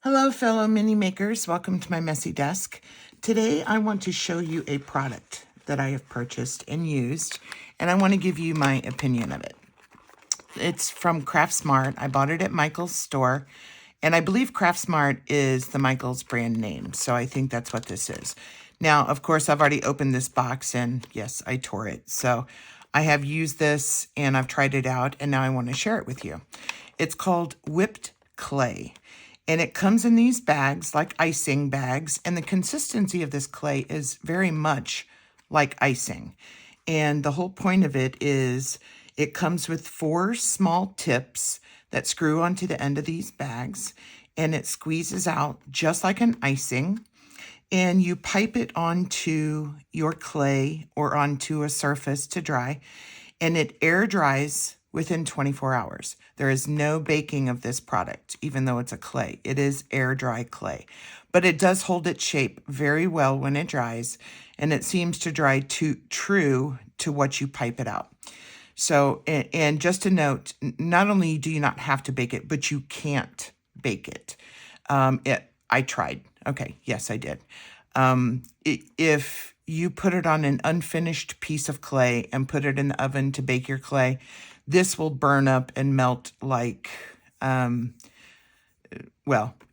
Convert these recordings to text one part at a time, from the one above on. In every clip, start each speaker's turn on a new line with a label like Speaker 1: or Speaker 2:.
Speaker 1: Hello, fellow mini makers. Welcome to my messy desk. Today, I want to show you a product that I have purchased and used, and I want to give you my opinion of it. It's from Craft Smart. I bought it at Michael's store, and I believe Craft Smart is the Michael's brand name, so I think that's what this is. Now, of course, I've already opened this box, and yes, I tore it. So I have used this, and I've tried it out, and now I want to share it with you. It's called Whipped Clay. And it comes in these bags, like icing bags. And the consistency of this clay is very much like icing. And the whole point of it is it comes with 4 small tips that screw onto the end of these bags. And it squeezes out just like an icing. And you pipe it onto your clay or onto a surface to dry. And it air dries within 24 hours. There is no baking of this product, even though it's a clay. It is air dry clay, but it does hold its shape very well when it dries, and it seems to dry true to what you pipe it out. So, and just a note, not only do you not have to bake it, but you can't bake it. I tried. Okay, yes, I did. If you put it on an unfinished piece of clay and put it in the oven to bake your clay, this will burn up and melt like, well,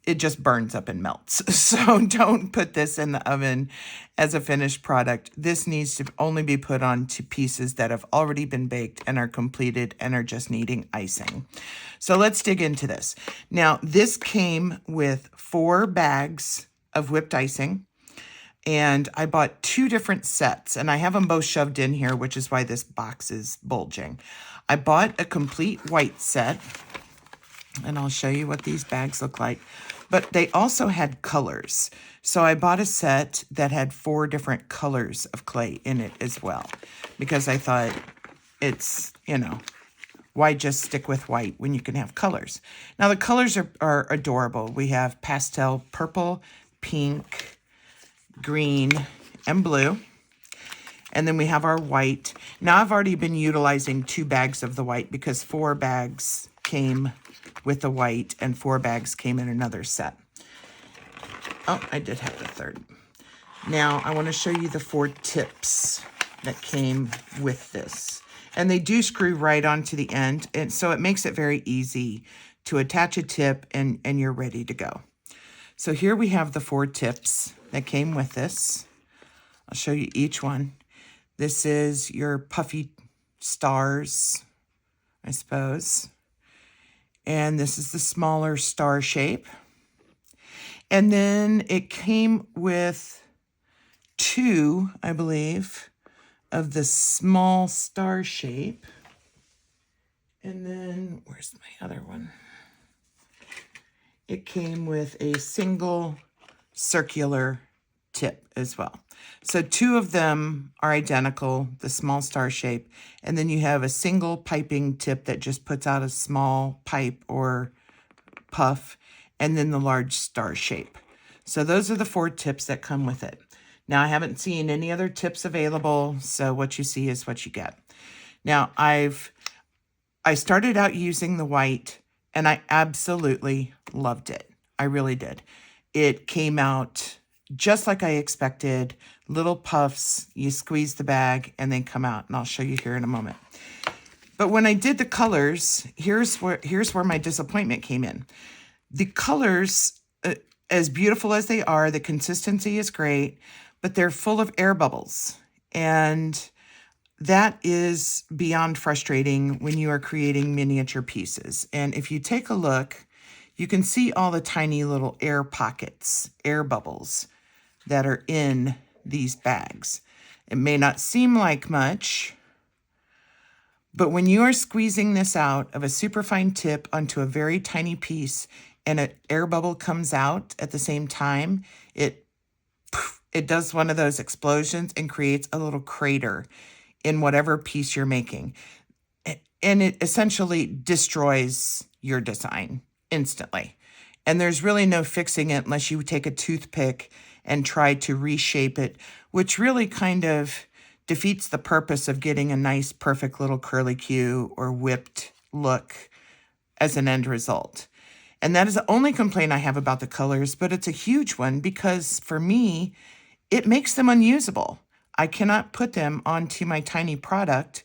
Speaker 1: it just burns up and melts. So don't put this in the oven as a finished product. This needs to only be put onto pieces that have already been baked and are completed and are just needing icing. So let's dig into this. Now, this came with 4 bags of whipped icing. And I bought 2 different sets, and I have them both shoved in here, which is why this box is bulging. I bought a complete white set, and I'll show you what these bags look like. But they also had colors. So I bought a set that had 4 different colors of clay in it as well, because I thought it's, why just stick with white when you can have colors? Now, the colors are adorable. We have pastel purple, pink, green, and blue. And then we have our white. Now I've already been utilizing 2 bags of the white because 4 bags came with the white and 4 bags came in another set. Oh, I did have the 3rd. Now I want to show you the 4 tips that came with this. And they do screw right onto the end. And so it makes it very easy to attach a tip and you're ready to go. So here we have the 4 tips that came with this. I'll show you each one. This is your puffy stars, I suppose. And this is the smaller star shape. And then it came with 2, I believe, of the small star shape. And then, where's my other one? It came with a single circular tip as well. So 2 of them are identical, the small star shape, and then you have a single piping tip that just puts out a small pipe or puff, and then the large star shape. So those are the 4 tips that come with it. Now, I haven't seen any other tips available, so what you see is what you get. Now, I started out using the white, and I absolutely loved it. I really did. It came out just like I expected. Little puffs, you squeeze the bag, and they come out, and I'll show you here in a moment. But when I did the colors, here's where my disappointment came in. The colors, as beautiful as they are, the consistency is great, but they're full of air bubbles. And that is beyond frustrating when you are creating miniature pieces. And if you take a look, you can see all the tiny little air pockets, air bubbles that are in these bags. It may not seem like much, but when you are squeezing this out of a superfine tip onto a very tiny piece and an air bubble comes out at the same time, it does one of those explosions and creates a little crater in whatever piece you're making. And it essentially destroys your design instantly. And there's really no fixing it unless you take a toothpick and try to reshape it, which really kind of defeats the purpose of getting a nice, perfect little curly Q or whipped look as an end result. And that is the only complaint I have about the colors, but it's a huge one because for me, it makes them unusable. I cannot put them onto my tiny product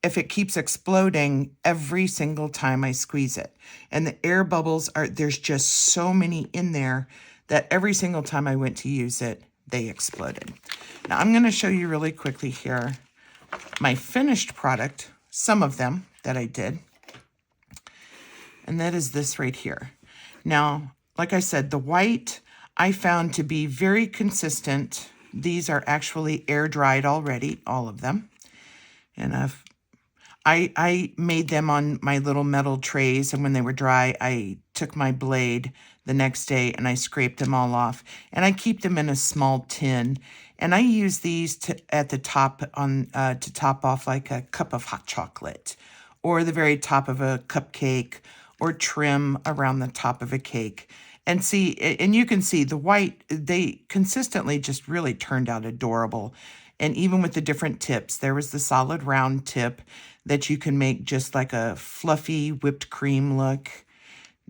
Speaker 1: if it keeps exploding every single time I squeeze it. And the air bubbles there's just so many in there that every single time I went to use it, they exploded. Now I'm gonna show you really quickly here my finished product, some of them that I did. And that is this right here. Now, like I said, the white I found to be very consistent. These are actually air dried already, all of them. And I made them on my little metal trays, and when they were dry, I took my blade the next day and I scraped them all off. And I keep them in a small tin. And I use these at the top to top off like a cup of hot chocolate, or the very top of a cupcake, or trim around the top of a cake. And see, and you can see the white, they consistently just really turned out adorable. And even with the different tips, there was the solid round tip that you can make just like a fluffy whipped cream look.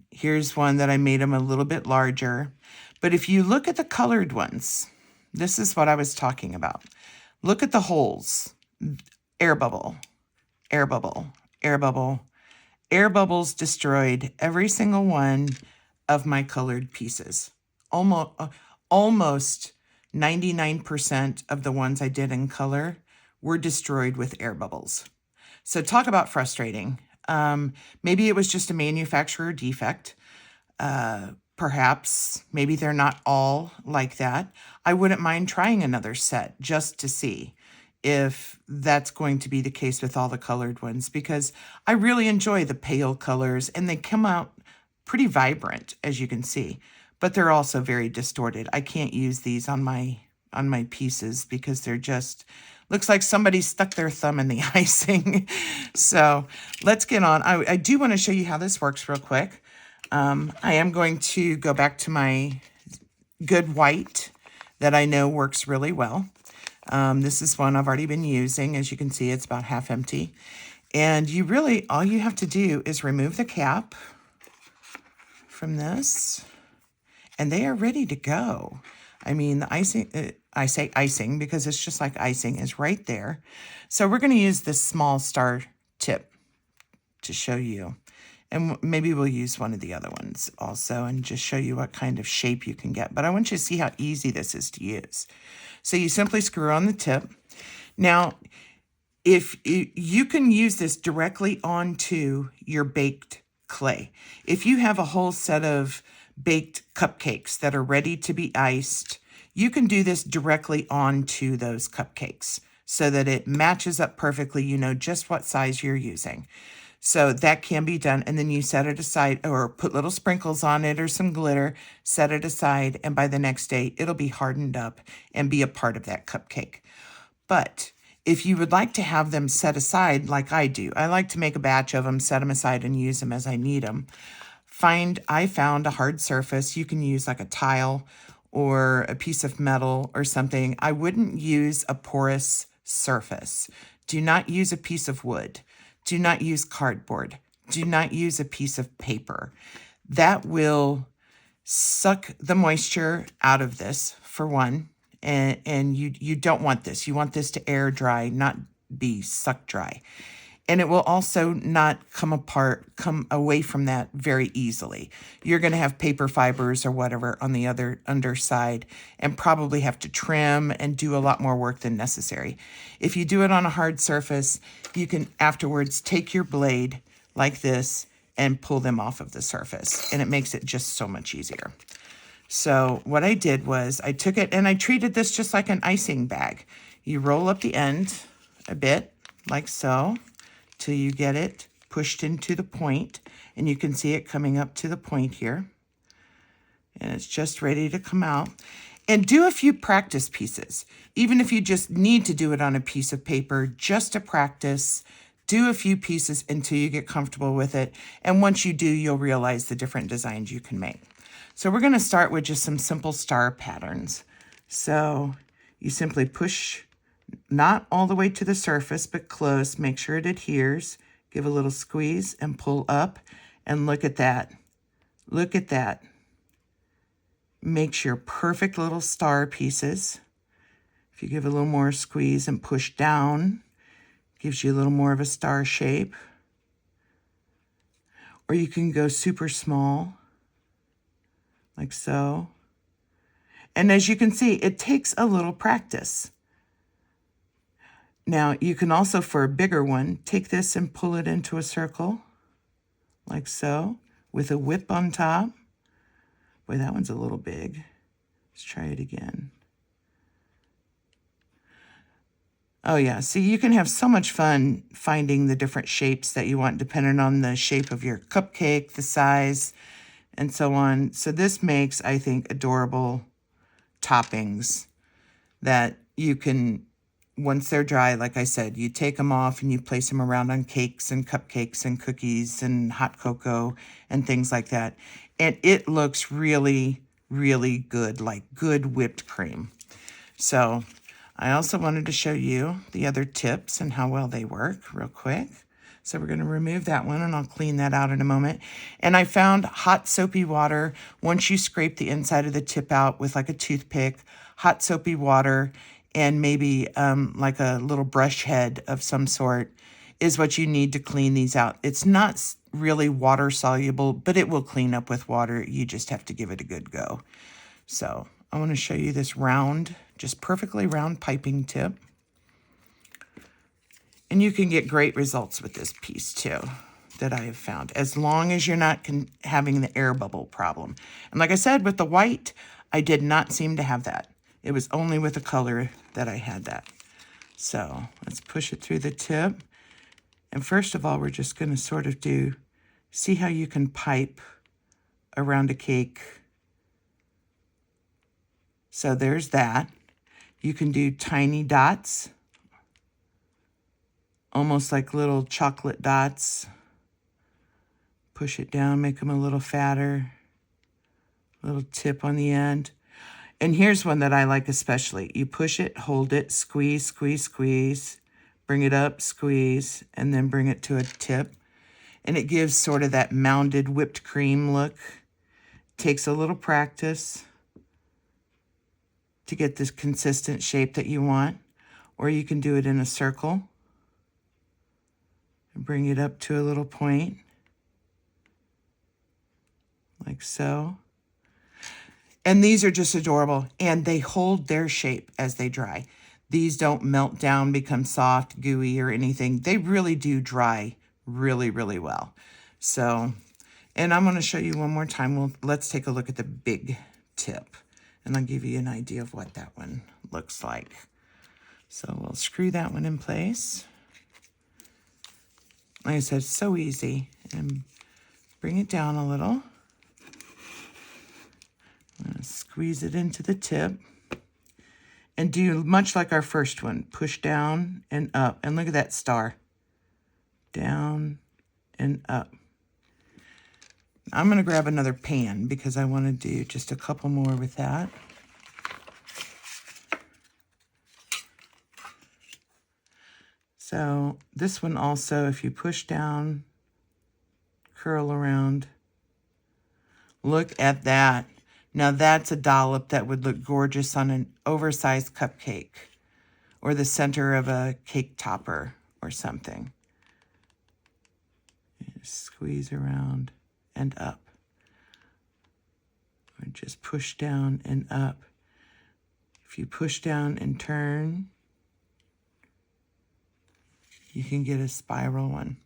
Speaker 1: Here's one that I made them a little bit larger. But if you look at the colored ones, this is what I was talking about. Look at the holes. Air bubble, air bubble, air bubble. Air bubbles destroyed every single one of my colored pieces. Almost 99% of the ones I did in color were destroyed with air bubbles. So talk about frustrating. Maybe it was just a manufacturer defect. Perhaps, maybe they're not all like that. I wouldn't mind trying another set just to see if that's going to be the case with all the colored ones, because I really enjoy the pale colors and they come out pretty vibrant, as you can see, but they're also very distorted. I can't use these on my pieces because they're just, looks like somebody stuck their thumb in the icing. So let's get on. I do want to show you how this works real quick. I am going to go back to my good white that I know works really well. This is one I've already been using. As you can see, it's about half empty. And you really, all you have to do is remove the cap from this, and they are ready to go. I mean, the icing, I say icing because it's just like icing, is right there. So we're going to use this small star tip to show you. And maybe we'll use one of the other ones also and just show you what kind of shape you can get. But I want you to see how easy this is to use. So you simply screw on the tip. Now, if you can use this directly onto your baked clay. If you have a whole set of baked cupcakes that are ready to be iced, you can do this directly onto those cupcakes so that it matches up perfectly. You know just what size you're using. So that can be done, and then you set it aside or put little sprinkles on it or some glitter, set it aside, and by the next day, it'll be hardened up and be a part of that cupcake. But if you would like to have them set aside like I do, I like to make a batch of them, set them aside, and use them as I need them. I found a hard surface. You can use like a tile or a piece of metal or something. I wouldn't use a porous surface. Do not use a piece of wood. Do not use cardboard. Do not use a piece of paper. That will suck the moisture out of this, for one. And you don't want this. You want this to air dry, not be suck dry. And it will also not come away from that very easily. You're going to have paper fibers or whatever on the other underside and probably have to trim and do a lot more work than necessary. If you do it on a hard surface, you can afterwards take your blade like this and pull them off of the surface. And it makes it just so much easier. So what I did was I took it and I treated this just like an icing bag. You roll up the end a bit like so, till you get it pushed into the point, and you can see it coming up to the point here. And it's just ready to come out. And do a few practice pieces. Even if you just need to do it on a piece of paper, just to practice, do a few pieces until you get comfortable with it. And once you do, you'll realize the different designs you can make. So we're gonna start with just some simple star patterns. So you simply push not all the way to the surface, but close. Make sure it adheres. Give a little squeeze and pull up. And look at that. Look at that. Makes your perfect little star pieces. If you give a little more squeeze and push down, gives you a little more of a star shape. Or you can go super small, like so. And as you can see, it takes a little practice. Now, you can also, for a bigger one, take this and pull it into a circle, like so, with a whip on top. Boy, that one's a little big. Let's try it again. Oh yeah, see, you can have so much fun finding the different shapes that you want depending on the shape of your cupcake, the size, and so on. So this makes, I think, adorable toppings that you can, once they're dry, like I said, you take them off and you place them around on cakes and cupcakes and cookies and hot cocoa and things like that. And it looks really, really good, like good whipped cream. So I also wanted to show you the other tips and how well they work real quick. So we're going to remove that one, and I'll clean that out in a moment. And I found hot soapy water. Once you scrape the inside of the tip out with like a toothpick, hot soapy water, and maybe like a little brush head of some sort is what you need to clean these out. It's not really water soluble, but it will clean up with water. You just have to give it a good go. So I want to show you this round, just perfectly round piping tip. And you can get great results with this piece too, that I have found, as long as you're not having the air bubble problem. And like I said, with the white, I did not seem to have that. It was only with the color that I had that. So let's push it through the tip. And first of all, we're just going to sort of see how you can pipe around a cake. So there's that. You can do tiny dots, almost like little chocolate dots. Push it down, make them a little fatter, little tip on the end. And here's one that I like especially. You push it, hold it, squeeze, squeeze, squeeze, bring it up, squeeze, and then bring it to a tip. And it gives sort of that mounded whipped cream look. Takes a little practice to get this consistent shape that you want. Or you can do it in a circle. And bring it up to a little point. Like so. And these are just adorable. And they hold their shape as they dry. These don't melt down, become soft, gooey, or anything. They really do dry really, really well. So, and I'm going to show you one more time. Let's take a look at the big tip. And I'll give you an idea of what that one looks like. So we'll screw that one in place. Like I said, so easy. And bring it down a little. Squeeze it into the tip. And do much like our first one. Push down and up. And look at that star. Down and up. I'm going to grab another pan because I want to do just a couple more with that. So this one also, if you push down, curl around. Look at that. Now that's a dollop that would look gorgeous on an oversized cupcake or the center of a cake topper or something. Squeeze around and up. Or just push down and up. If you push down and turn, you can get a spiral one.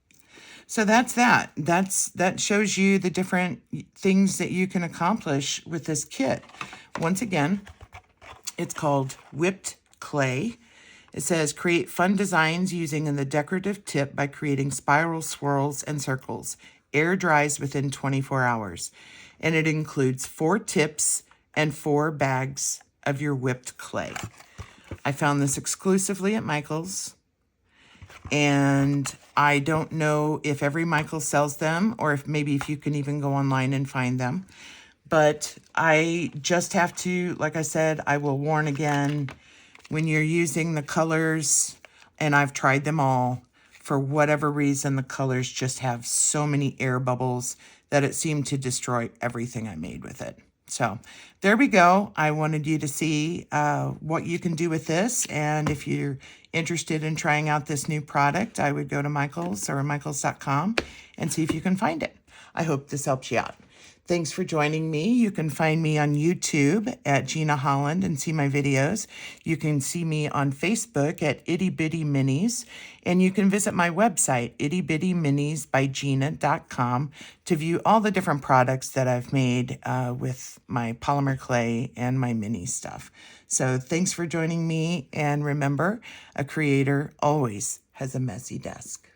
Speaker 1: So that's that. That shows you the different things that you can accomplish with this kit. Once again, it's called Whipped Clay. It says, create fun designs using the decorative tip by creating spiral swirls and circles. Air dries within 24 hours. And it includes 4 tips and 4 bags of your whipped clay. I found this exclusively at Michael's. And I don't know if every Michael's sells them or if you can even go online and find them. But I just have to, like I said, I will warn again, when you're using the colors, and I've tried them all, for whatever reason, the colors just have so many air bubbles that it seemed to destroy everything I made with it. So there we go. I wanted you to see what you can do with this. And if you're interested in trying out this new product, I would go to Michaels or Michaels.com and see if you can find it. I hope this helps you out. Thanks for joining me. You can find me on YouTube at Gina Holland and see my videos. You can see me on Facebook at Itty Bitty Minis. And you can visit my website, ittybittyminisbygina.com, to view all the different products that I've made with my polymer clay and my mini stuff. So thanks for joining me. And remember, a creator always has a messy desk.